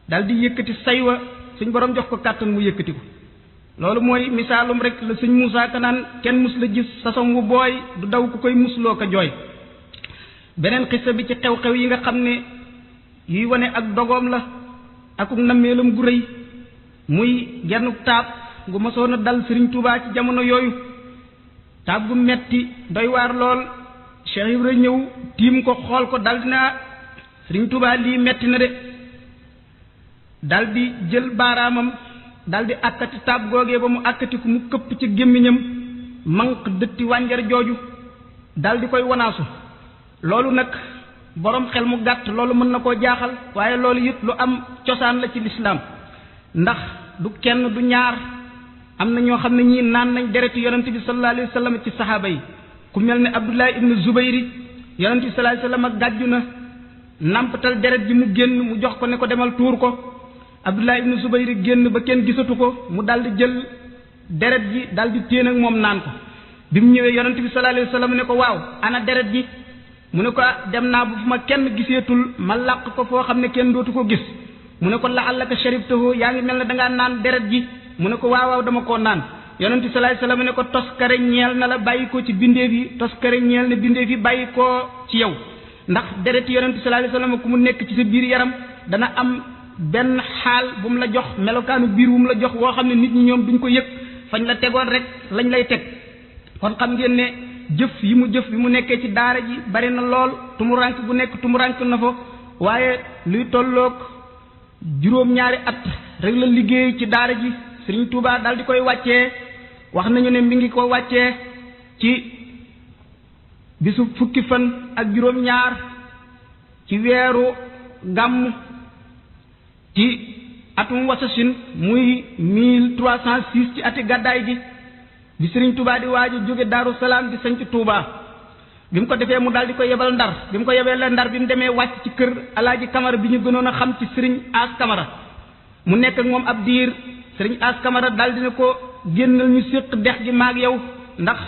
daldi yëkkati say wa suñ borom jox ko kàttan mu yëkkati ko loolu mooy misaalum rek la sëñ Muusaa Ka naan kenn mus la gis sasom wu booy du daw ku koy musloo ko jooy beneen xissa bi ci xew-xew yi nga xam ne yuy wane ak dogoom la akuk nammeelam gu rëy muy genn taab gu mosoon a dal Sëriñ Tuubaa ci jamono yooyu taab gu metti doy waar lool Cheikh Ibra ñëw tiim ko xool ko daldi naa Sëriñ Tuubaa lii metti na de daldi jël baaraamam daldi àkkati taab googee ba mu àkkati ko mu këpp ci gémmiñam manq dëtti wànjar jooju daldi koy wanaasu loolu nag boroom xel mu gàtt loolu mën na koo jaaxal waaye loolu it lu am cosaan la ci lislaam ndax du kenn du ñaar am na ñoo xam ne ñii naan nañ dereti yonent bi sallallahu alayhi wa sallam ci saxaaba yi ku mel ne Abdullah ibnu Zubayri yonent bi sallallahu alayhi wa sallam gàjju na nampatal deret ji mu génn mu jox ko ne ko demal tuur ko Abdullah ibnu Zubayri génn ba kenn gisatu ko mu daldi jël deret ji daldi téen ak moom naan ko bi mu ñëwee yonent bi sallallahu alayhi wa sallam ne ko waaw ana deret ji mu ne ko dem naa bu fu ma kenn giseetul ma làq ko foo xam ne kenn dootu ko gis mu ne ko la'allaka sharibtahu yaa ngi mel ne dangaa naan deret ji mu ne ko waaw dama koo naan yonent bi sallallahu alayhi wa sallam ne ko toskare ñeel na la bàyyi ko ci bindeef yi toskare ñeel na bindeef yi bàyyi ko ci yow ndax deret yonent bi sallallahu alayhi wa sallam ku mu nekk ci sa biir yaram dana am benn xaal bu mu la jox melokaanu biir bu mu la jox woo xam ne nit ñi ñoom duñ ko yëg fañ la tegoon rek lañ lay teg kon xam ngeen ne jëf yi mu jëf bi mu nekkee ci daara ji bari na lool tumurank bu nekk tumurank na fa waaye luy tolloog juróom-ñaari at rek la liggéey ci daara ji Sëriñ Tuubaa dal di koy wàccee wax nañu ne mi ngi ko wàccee ci bisu fukki fan ak juróom-ñaar ci weeru gàmm ci atum wasasin muy 1306 ci ati gàddaay gi bi Sëriñ Tuubaa di waaju jóge Daaru Salaam di sanc Tuubaa bi mu ko defee mu daal di ko yebal Ndar bi mu ko yebee Ndar bi mu demee wàcc ci kër Alaaji Kamara bi ñu gënoon a xam ci Sëriñ As Kamara mu nekk ak moom ab diir Sëriñ As Kamara daal di ne ko génnal ñu séq dex gi maag yow ndax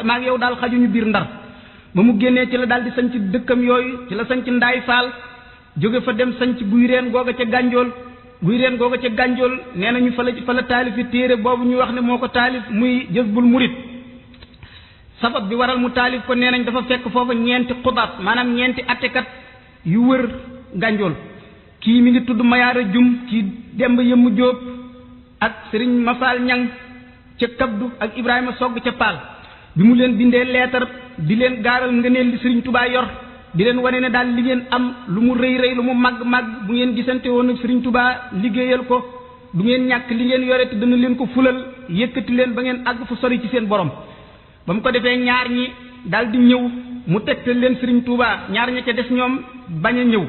maag yow daal xajuñu biir Ndar ba mu génnee ci la daal di sanc dëkkam yooyu ci la sanc Ndaay Faal jóge fa dem sanc guy reen googa ca gànjool nee nañu fa la taalifi téere boobu ñu wax ne moo ko taalif muy Jazbul Murid sabab bi waral mu taalif ko nee nañ dafa fekk foofa ñeenti xubaat maanaam ñeenti attekat yu wër gànjool kii mi ngi tudd Mayaara Jum kii Demba Yëmmu Jóob ak Sëriñ Mafaal Ñang ca Kabdu ak Ibrahima Sogg ca Paal bi mu leen bindee leetar di leen gaaral ngëneel li Sëriñ Tuubaa yor di leen wane ne daal li ngeen am lu mu rëy rëy lu mu màgg bu ngeen gisante woon ak Sëriñ Tuubaa liggéeyal ko du ngeen ñàkk li ngeen yore te dana leen ko fulal yëkkati leen ba ngeen àgg fu sori ci seen borom ba mu ko defee ñaar ñi daal di ñëw mu tegtal leen Sëriñ Tuubaa ñaar ña ca des ñoom bañ a ñëw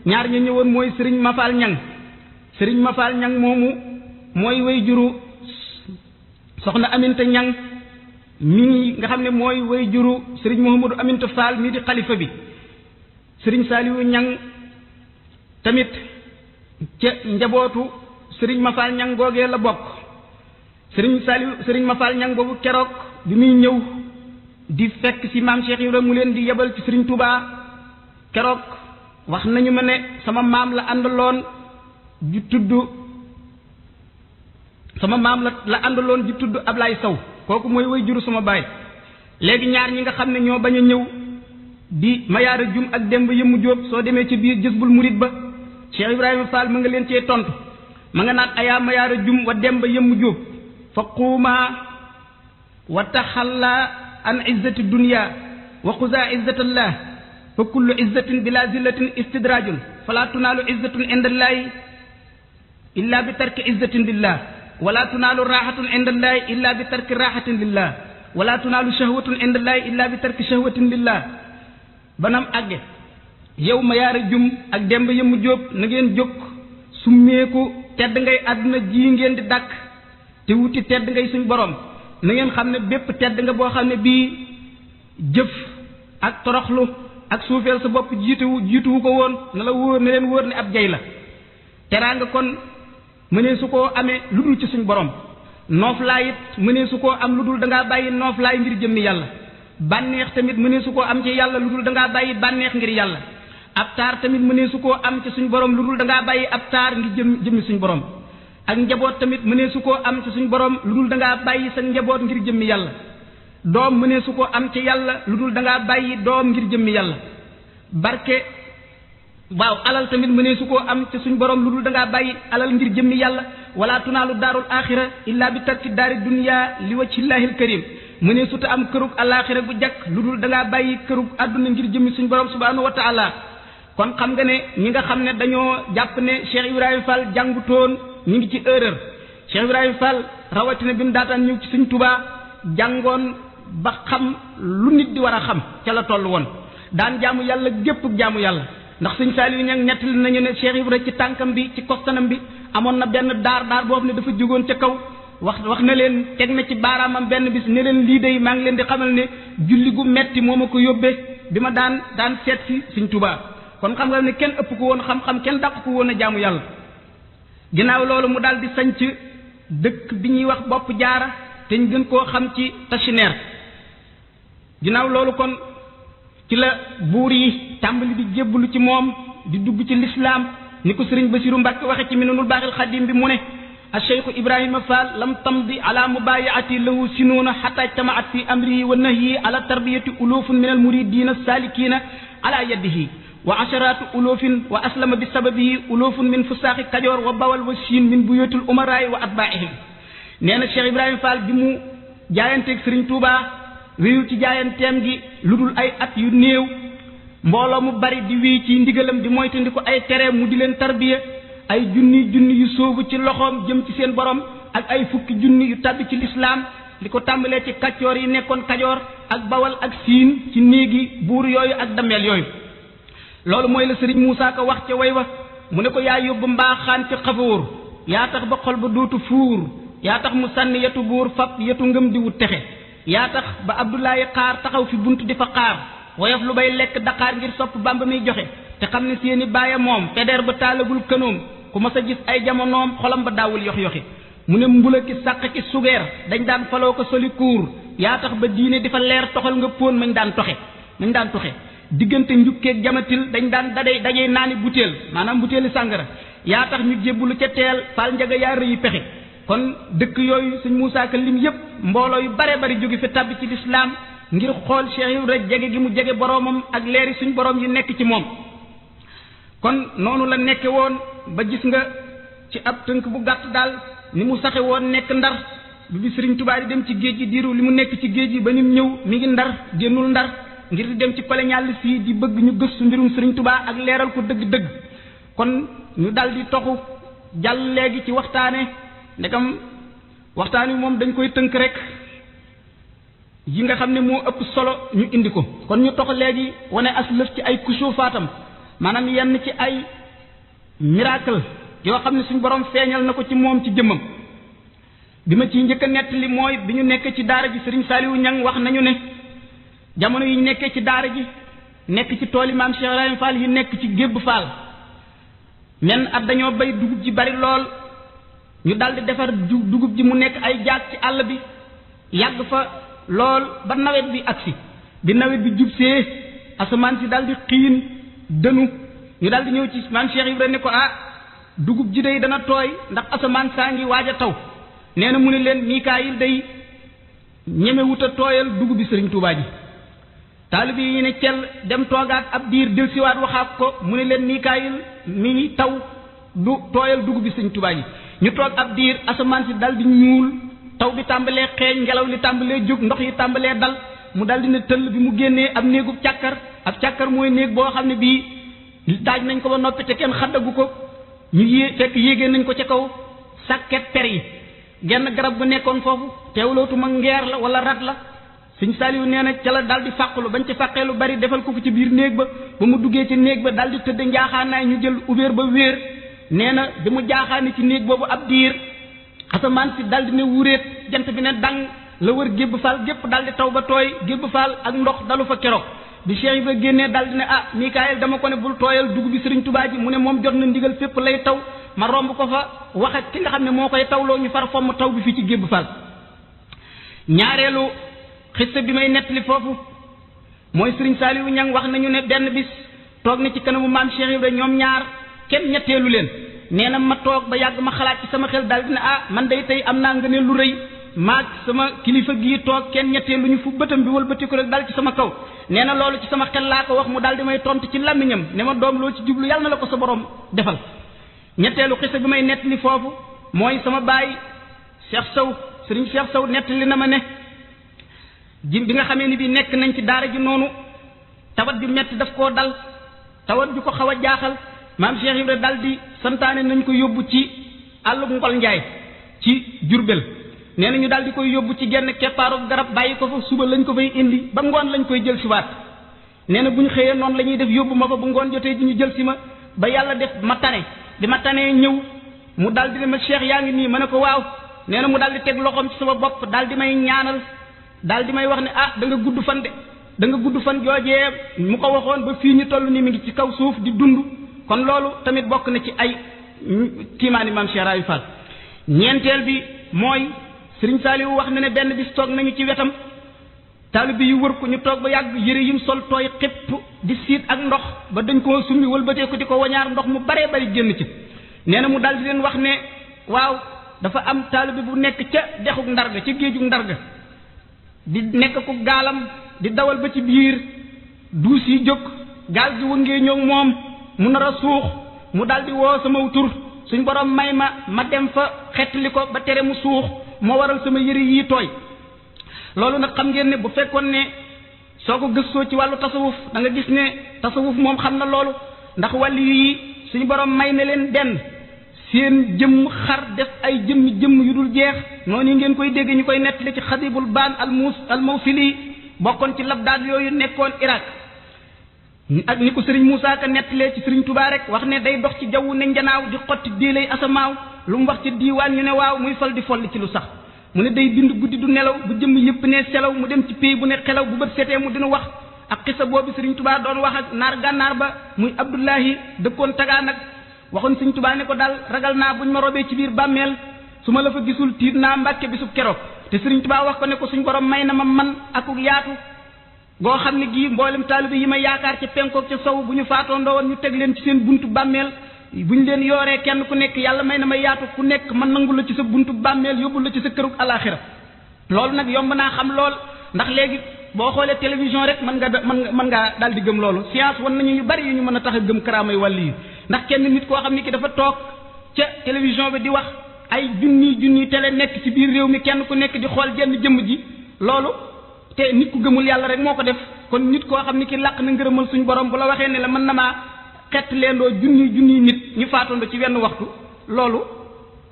ñaar ña ñëwoon mooy Sëriñ Mafaal Ñang moomu mooy way juru soxna Aminta Ñang mii nga xam ne mooy way juru sëriñ Mouhamadou Aminta Fall mii di xalifa bi sëriñ Saliou Ñang tamit ca njabootu sëriñ Mafal Ñang googee la bokk sëriñ Mafal Ñang boobu keroog bi muy ñëw di fekk ci maam Cheikh Ibrahima mu leen di yebal ci sëriñ Touba keroog wax nañu ma ne sama maam la àndaloon ju tudd Ablaye Sow kooku mooy way juru sama baay léegi ñaar ñi nga xam ne ñoo bañ a ñëw di Mayaara Jum ak Demba Yëmmu Jóob soo demee ci biir Jësbul Murid ba Cheikh Ibrahima Fall ma nga leen cee tontu ma nga naan ayaa Mayaara Jum wa Demba Yëmmu Jóob fa quuma wa taxalla an izzati dunya wa xuza izzatallah fa kullu izzatin bila zillatin istidrajun fala tunaalu izzatun indallahi illa bi tarki izzatin lillah wala tunaalu raxatun indallahi illa bi tarki raxatin lillah wala tunaalu shahwatun indallahi illa bi tarki shahwatin lillah banam àgge yow Mayaara Jum ak Demba Yëmmu Jóob na ngeen jóg summeeku tedd ngay àdduna ji ngeen di dàkk te wuti tedd ngay suñ borom na ngeen xam ne bépp tedd nga boo xam ne bii jëf ak toroxlu ak suufeel sa bopp jiituwu ko woon na leen wóor ne ab jay la teraanga kon mënee su koo amee lu dul ci suñ borom nooflaay it mënee su koo am lu dul dangaa bàyyi nooflaay ngir jëmmi yàlla bànneex tamit mënee su koo am ci yàlla lu dul dangaa bàyyi bànneex ngir yàlla ab taar tamit mënee su koo am ci suñ borom lu dul dangaa bàyyi ab taar ngir jëmmi suñ borom ak njaboot tamit mënee su koo am ci suñ borom lu dul dangaa bàyyi sa njaboot ngir jëmmi yàlla doom mënee su koo am ci yàlla lu dul dangaa bàyyi doom ngir jëmmi yàlla barke waaw alal tamit mënee su koo am ci suñ borom lu dul dangaa bàyyi alal ngir jëmmi yàlla wala tunaalu daarul axira illa bi tarki daari dunya li wajhillahil karim mënee suta am kërug alaxira gu jakk lu dul dangaa bàyyi kërug àdduna ngir jëmmi suñ borom subhanahu wa taala kon xam nga ne ñi nga xam ne dañoo jàpp ne Cheikh Ibrahima Fall jàngutoon ñu ngi ci erreur Cheikh Ibrahima Fall rawatina bi mu daataan ñëw ci Sëriñ Tuubaa jàngoon ba xam lu nit di war a xam ca la toll woon daan jaamu yàlla gépp jaamu yàlla ndax Sëriñ Saliou Ñang nettali nañu ne Cheikh Ibrahima ci tànkam bi ci kostanam bi amoon na benn daar boobu ne dafa jógoon ca kaw wax na leen teg na ci baaraamam benn bis ne leen lii day maa ngi leen di xamal ne julli gu metti moo ma ko yóbbee bi ma daan seet si Sëriñ Tuubaa kon xam nga ne kenn ëpp ko woon xam-xam kenn dàq ko woon a jaamu yàlla ginnaaw loolu mu daal di sanc dëkk bi ñuy wax Bopp Jaara te ñu gën koo xam ci Tachiner ginnaaw loolu kon ci la buur yi tàmbali di jébbalu ci moom di dugg ci lislaam ni ko Sëriñ Basiru Mbàkke waxe ci Minanul Baaxil Xadim bi mu ne acheikhu Ibrahima Fall lam tamdi ala mubayaati lahu sinuuna xata ijtamaat fi amrihi wa nahyi ala tarbiyati ulufun min al muridina salikina ala yadihi wa asharatu ulufin wa aslama bi sababihi ulufun min fusaaxi Kajoor wa Bawal wa Siin min buyutul umaraay wa atbaihim nee na Cheikh Ibrahima Fall bi mu jaayanteeg Sëriñ Tuubaa wéyu ci jaayanteem gi lu dul ay at yu néew mbooloo mu bari di wéy ci ndigalam di moytandi ko ay tere mu di leen tarbiya ay junni yu sóobu ci loxoom jëm ci seen borom ak ay fukki junni yu tabbi ci lislaam li ko tàmbalee ci kaccoor yi nekkoon Kajoor ak Bawal ak Siin ci néegi buur yooyu ak dameel yooyu loolu mooy la Sëriñ Muusaa Ka wax ca way wa mu ne ko yaa yóbbu mbaaxaan ci xafóor yaa tax ba xol ba dootu fuur yaa tax mu sànni yetu buur fab yetu ngëm di wut texe yaa tax ba Abdoulaye xaar taxaw fi bunt di fa xaar woyof lu bay lekk daqaar ngir sopp Bamba muy joxe te xam ne seeni baaya moom feder ba taalagul kënoom ku mas a gis ay jamonoom xolam ba daawul yox-yoxi mu ne mbula ki sàq ki sugeer dañ daan faloo ko soli kuur yaa tax ba diine di fa leer toxal nga póon mañ daan toxe diggante njukkeeg jamatil dañ daan dajey naani butéel maanaam butéeli sàngara yaa tax ñu jébbulu ca teel Fall Njaga yaa rëyi pexe kon dëkk yooyu Sëriñ Muusaa Ka lim yépp mbooloo yu bare bari jóge fi tàbbi ci lislaam ngir xool Cheikh Ibrahima jege gi mu jege boroomam ak leeri suñ boroom yi nekk ci moom kon noonu la nekke woon ba gis nga ci ab tënk bu gàtt daal ni mu saxe woon nekk Ndar bi Sëriñ Tuubaa di dem ci géej gi diiru li mu nekk ci géej gi ba nim ñëw mi ngi Ndar génnul Ndar ngir di dem ci paleñàll fii di bëgg ñu gëstu mbirum Sëriñ Tuubaa ak leeral ko dëgg-dëgg kon ñu dal di toxu jàll léegi ci waxtaane ndekam waxtaan wi moom dañ koy tënk rek yi nga xam ne moo ëpp solo ñu indi ko kon ñu tox léegi wane as lëf ci ay kusufaatam maanaam yenn ci ay miracle yoo xam ne suñ borom feeñal na ko ci moom ci jëmmam bi ma ciy njëkk a nettali mooy bi ñu nekk ci daara ji Serigne Saliou Niang wax nañu ne jamono yi ñu nekkee ci daara ji nekk ci tooli maam Cheikh Ibrahima Fall yi nekk ci Gébb Fall men at dañoo bay dugub ji bari lool ñu daldi defar dugub ji mu nekk ay jaag ci àll bi yàgg fa lool ba nawet bi agsi bi nawet bi jubsee asamaan si daldi xiin dënu ñu daldi ñëw ci maam Cheikh Ibrahima ne ko dugub ji day dana tooy ndax asamaan saa ngi waaj a taw nee na mu ne leen Mikaayil day ñemewut a tooyal dugub bi Sëriñ Tuubaa ji taalibe yi ne cel dem toogaat ab diir delsiwaat waxaat ko mu ne leen Mikaayil mi taw du tooyal dugub bi Sëriñ Tuubaa ji ñu toog ab diir asamaan si daldi ñuul taw bi tàmbalee xeeñ ngelaw li tàmbalee jóg ndox yi tàmbalee dal mu daldi ne tëll bi mu génnee ab néegub càkkar ab càkkar mooy néeg boo xam ne bii daaj nañ ko ba noppi te kenn xaddagu ko ñu fekk yéegee nañ ko ca kaw sàkket per yi genn garab bu nekkoon foofu teewlootuma ngeer la wala rat la Sëñ Saliou nee na ca la daldi fàqulu bañ ci fàqee lu bari defal ko ci biir néeg ba mu duggee ci néeg ba daldi tëdd njaaxaanaay ñu jël ubéer ba wéer nee na bi mu jaaxaani ci néeg boobu ab diir asamaan si daldi ne wuréet jant bi ne dang la wër Gébb Fall gépp daldi taw ba tooy Gébb Fall ak ndox dalu fa keroog bi Cheikh Ibra génnee daldi ne Mikaayil dama ko ne bul tooyal dugub bi Sëriñ Tuubaa ji mu ne moom jot na ndigal fépp lay taw ma romb ko fa wax ak ki nga xam ne moo koy tawloo ñu far fomm taw bi fii ci Gébb Fall ñaareelu xissa bi may nettali foofu mooy Sëriñ Saliou Niang wax nañu ne benn bis toog na ci kanamu maam Cheikh Ibra ñoom ñaar kenn ñetteelu leen nee na ma toog ba yàgg ma xalaat ci sama xel daldi ne man day tey am naa nga ne lu rëy maag sama kilifa gii toog kenn ñetteelu ñu fu bëtam bi wëlbati ko rek dal ci sama kaw nee na loolu ci sama xel laa ko wax mu daldi may tontu ci làmmiñam ne ma doom loo ci jublu yàlla na la ko sa borom defal ñetteelu xisa bi may nettali foofu mooy sama baay Cheikh Sow Sëriñ Cheikh Sow nettali na ma ne bi nga xamee ni bi nekk nañ ci daara ji noonu tawat ju metti daf koo dal tawat ju ko xaw a jaaxal maam Cheikh Ibra daldi santaane nañ ko yóbbu ci àllub Ngol Njaay ci Jurbel nee na ñu daldi koy yóbbu ci genn keppaaru garab bàyyi ko fa suba lañ ko fay indi ba ngoon lañ koy jël si waat nee na bu ñu xëyee noonu la ñuy def yóbbu ma fa bu ngoon jotee ji ñu jël si ma ba yàlla def ma tane bi ma tanee ñëw mu daldi ne ma Cheikh yaa ngi nii ma ne ko waaw nee na mu daldi teg loxoom ci sama bopp daldi may ñaanal daldi may wax ne da nga gudd fan de da nga gudd fan joojee mu ko waxoon ba fii ñu toll nii mi ngi ci kaw suuf di dund kon loolu tamit bokk na ci ay kiimaani maam Cheikh Ibrahima Fall ñeenteel bi mooy Sëriñ Saliou wax na ne benn bis toog nañu ci wetam taalibe yu wër ko ñu toog ba yàgg yëre yim sol tooy xépp di siit ak ndox ba dañ koo summi wëlbatee ko di ko wañaar ndox mu baree bari génn ci nee na mu daldi leen wax ne waaw dafa am taalibe bu nekk ca dexuk Ndarga ca géejug Ndarga di nekk ku gaalam di dawal ba ci biir duus yi jóg gaal gi wëngee ñoog moom mu nar a suux mu daldi woo sama tur suñ borom may ma dem fa xettali ko ba tere mu suux moo waral sama yëre yi tooy loolu nag xam ngeen ne bu fekkoon ne soo ko gëstoo ci wàllu tasawuf da nga gis ne tasawuf moom xam na loolu ndax wàllu yi suñu borom may na leen denn seen jëmm xar def ay jëmm yu dul jeex noonu ngeen koy dégg ñu koy nettali ci xadibul baan al mawsili bokkoon ci labdaad yooyu nekkoon Irak ak ni ko Sëriñ Moussa Ka nettalee ci Sëriñ Touba rek wax ne day dox ci jaww ne njanaaw di xotti diilay asamaaw lu mu wax ci diiwaan ñu ne waaw muy fal di folli ci lu sax mu ne day bind guddi du nelaw bu jëmm yëpp ne selaw mu dem ci pays bu ne xelaw bu bët setee mu dina wax ak xisa boobu Sëriñ Touba doon wax ak naar gànnaar ba muy Abdullahi dëkkoon tagaa nag waxoon Sëriñ Touba ne ko daal ragal naa buñ ma robee ci biir bàmmeel su ma la fa gisul tiit naa Mbàkke bisub keroog te Sëriñ Touba wax ko ne ko suñ borom may na ma man akuk yaatu goo xam ne gii mboolem taalibe yi ma yaakaar ca penkook ca sow bu ñu faatoondoo woon ñu teg leen ci seen buntu bàmmeel bu ñu leen yooree kenn ku nekk yàlla may na ma yaatu ku nekk man nangu la ci sa buntu bàmmeel yóbbu la ci sa kërug alaxira loolu nag yomb naa xam lool ndax léegi boo xoolee télévision rek mën ngaa daal di gëm loolu science wan nañu yu bari yu ñu mën a tax a gëm karaamay wàlli yi ndax kenn nit koo xam ne ki dafa toog ca télévision bi di wax ay junni télé nekk ci biir réew mi kenn ku nekk di xool jenn jëmm ji loolu te nit ku gëmul yàlla rek moo ko def kon nit koo xam ne ki làq na ngërëmal suñu borom bu la waxee ne la mën na maa xett leendoo junni nit ñu faatoondoo ci wenn waxtu loolu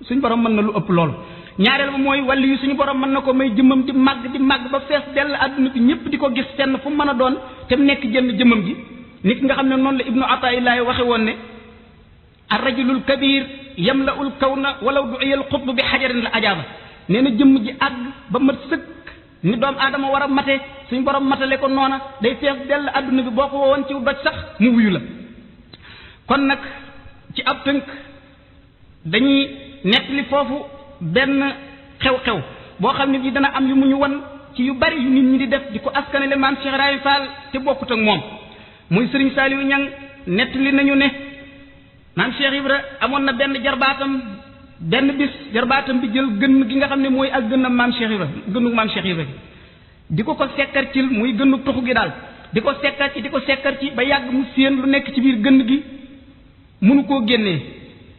suñu borom mën na lu ëpp loolu ñaareel ba mooy wàlli yu suñu borom mën na ko may jëmmam di màgg ba fees dell àdduna bi ñëpp di ko gis fenn fu mu mën a doon te mu nekk jënn jëmmam ji nit nga xam ne noonu la ibnu ataillahi waxe woon ne ar rajulul kabir yamla'ul kawna walaw du'iyal xutb bi xajarin la ajaaba nee na jëmm ji àgg ba mat sëkk ni doomu aadama war a mate suñ borom matale ko noona day fees dell adduna bi boo ko woowoon ci doj sax mu wuyu la. kon nag ci ab tënk dañuy nettali foofu benn xew-xew boo xam ne bi dana am yu mu ñu wan ci yu bari yu nit ñi di def di ko askanale maam Cheikh Ibrahima Fall te bokkut ak moom muy Serigne Saliou Niang nettali nañu ne maam Cheikh Ibra amoon na benn jarbaatam benn bis jarbaatam bi jël gënn gi nga xam ne mooy ak gënnam maam Cheikh Ibra gënnu maam Cheikh Ibra di ko sekkar ci muy gënnu tuxu gi daal di ko sekkar ci ba yàgg mu séen lu nekk ci biir gënn gi mënu koo génnee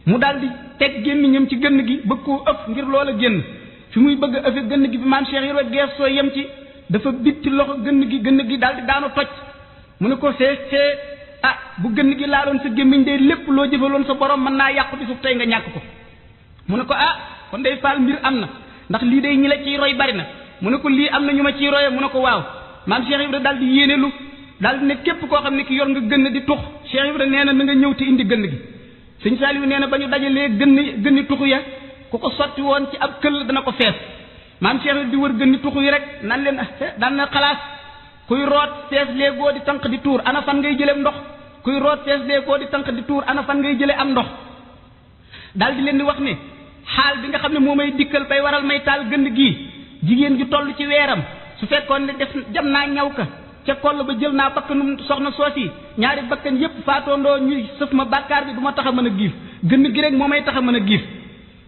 mu daal di teg gémmiñam ci gënn gi bëgg koo ëpp ngir loola génn fi muy bëgg a ëffe gënn gi bi maam Cheikh Ibra gees soo yem ci dafa bitti loxo gënn gi daal di daanu toj mu ne ko see bu gënn gi laaloon sa gémmiñ de lépp loo jëfaloon sa borom mën naa yàqu bisub tey nga ñàkk ko mu ne ko kon day Fall mbir am na ndax lii day ñi la ciy roy bari na mu ne ko lii am na ñu ma ciy roye mu ne ko waaw maam Cheikh Ibra daal di yéenelu daal di ne képp koo xam ne ki yor nga gënn di tux Cheikh Ibra nee na nga ñëw te indi gënn gi sëñ Saliou nee na ba ñu dajalee gënni tuxu ya ku ko sotti woon ci ab këll dana ko fees maam Cheikh Ibra di wër gënni tuxu yi rek nan leen daan na xalaas kuy root fees léegoo di tànq di tuur ana fan ngay jëlee ndox kuy root fees léegoo di tànq di tuur ana fan ngay jëlee am ndox daal di leen di wax ne xaal bi nga xam ne moo may dikkal bay waral may taal gënn gii jigéen ju toll ci weeram su fekkoon ne def jam naa ñaw ka ca koll ba jël naa bakkanum soxna soosi ñaari bakkan yépp faatoondoo ñuy sëf ma bàkkaar bi du ma tax a mën a giif gënn gi rek moo may tax a mën a giif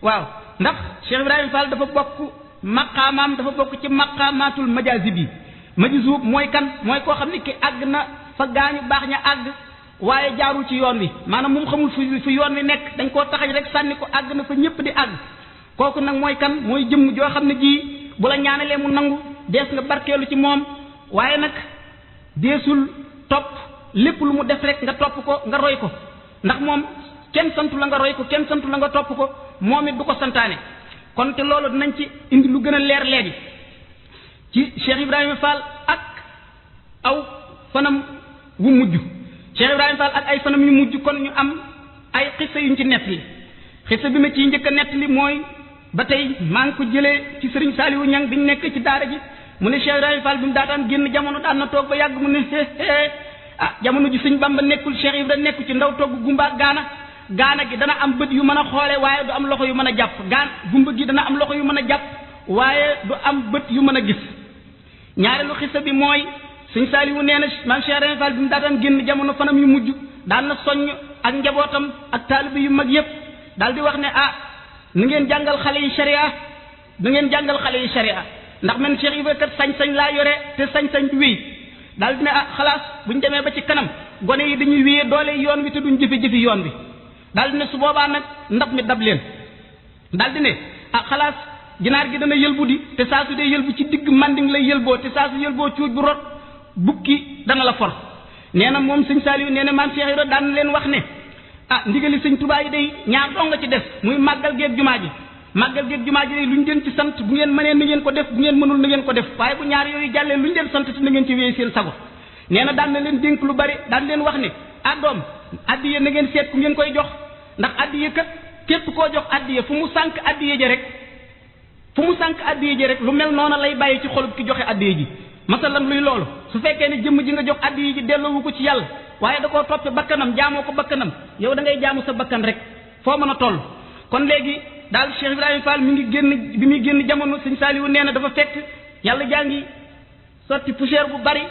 waaw ndax Cheikh Ibrahima Fall dafa bokk maqaamaam dafa bokk ci maqaamaatul majaazib yi majzuub mooy kan mooy koo xam ne ki àgg na fa gaañu baax ña àgg waaye jaarul ci yoon wi maanaam moom xamul fu yoon wi nekk dañ koo taxañ rek sànni ko àgg na fa ñëpp di àgg kooku nag mooy kan mooy jëmm joo xam ne ji bu la ñaanalee mu nangu dees nga barkeelu ci moom waaye nag deesul topp lépp lu mu def rek nga topp ko nga roy ko ndax moom kenn santu la nga roy ko kenn santu la nga topp ko moom it du ko santaane kon te loolu dinañ ci indi lu gën a leer léegi ci Cheikh Ibrahima Fall ak aw fanam wu mujj Cheikh Ibrahima Fall ak ay fanam yu mujj kon ñu am ay xissa yuñ ci nettali xissa bi ma ciy njëkk a nettali mooy ba tey maa ngi ko jëlee ci Serigne Saliou Niang biñ nekk ci daara ji mu ne Cheikh Ibrahima Fall bi mu daataan génn jamono daan na toog ba yàgg mu ne jamono ji Sëñ Bamba nekkul Cheikh Ibrahima nekku ci ndaw togg gumba gaana gi dana am bët yu mën a xoole waaye du am loxo yu mën a jàpp gumba gi dana am loxo yu mën a jàpp waaye du am bët yu mën a gis ñaareelu xissa bi mooy Sëñ Saliou nee na maam Cheikh Ibrahima Fall bi mu daataan génn jamono fanam yu mujj daan na soññ ak njabootam ak taalibe yu mag yépp daal di wax ne na ngeen jàngal xale yi sharia ndax man Cheikh Ibrahima kat sañ-sañ laa yore te sañ-sañ du wéy daal di ne xalaas bu ñu demee ba ci kanam gone yi dañuy wéyee doole yoon wi te duñ jëfe-jëfi yoon wi daal di ne su boobaa nag ndab mi dab leen daal di ne xalaas ginaar gi dana yëlbu di te saa su dee yëlbu ci digg manding lay yëlboo te saa su yëlboo cuuj bu rot bukki dana la for nee na moom Sëñ Saliou nee na maam Cheikh Ibrahima daan leen wax ne ndigali Sëñ Tuubaa yi day ñaar dong nga ci def muy màggal geeg jumaa ji day lu ñu leen ci sant bu ngeen mënee na ngeen ko def bu ngeen mënul na ngeen ko def waaye bu ñaar yooyu jàllee lu ñu leen sant te na ngeen ci wéy seen sago nee na daan na leen dénk lu bari daan leen wax ne doom addiye na ngeen seet ku ngeen koy jox ndax addiye kat képp koo jox addiye fu mu sànk addiye ji rek lu mel noona lay bàyyi ci xolub ki joxe addiye ji masalan luy loolu su fekkee ne jëmm ji nga jox addiye ji delloowu ko ci yàlla waaye da koo toppe bakkanam jaamoo ko bakkanam yow da ngay jaamu sa bakkan rek foo mën a toll kon léegi daal Cheikh Ibrahima Fall mi ngi génn bi muy génn jamono Sëñ Saliou nee na dafa fekk yàlla jaa ngi sotti poussière bu bari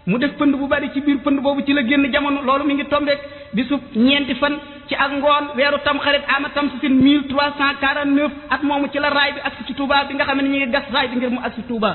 mu def pënd bu bari ci biir pënd boobu ci la génn jamono loolu mi ngi tombeek bisub ñeenti fan ci ak ngoon weeru tamxarit ama tamsisin 1349 at moomu ci la raay bi agsi ci Touba bi nga xam ne ñu ngi gas raay bi ngir mu agsi Touba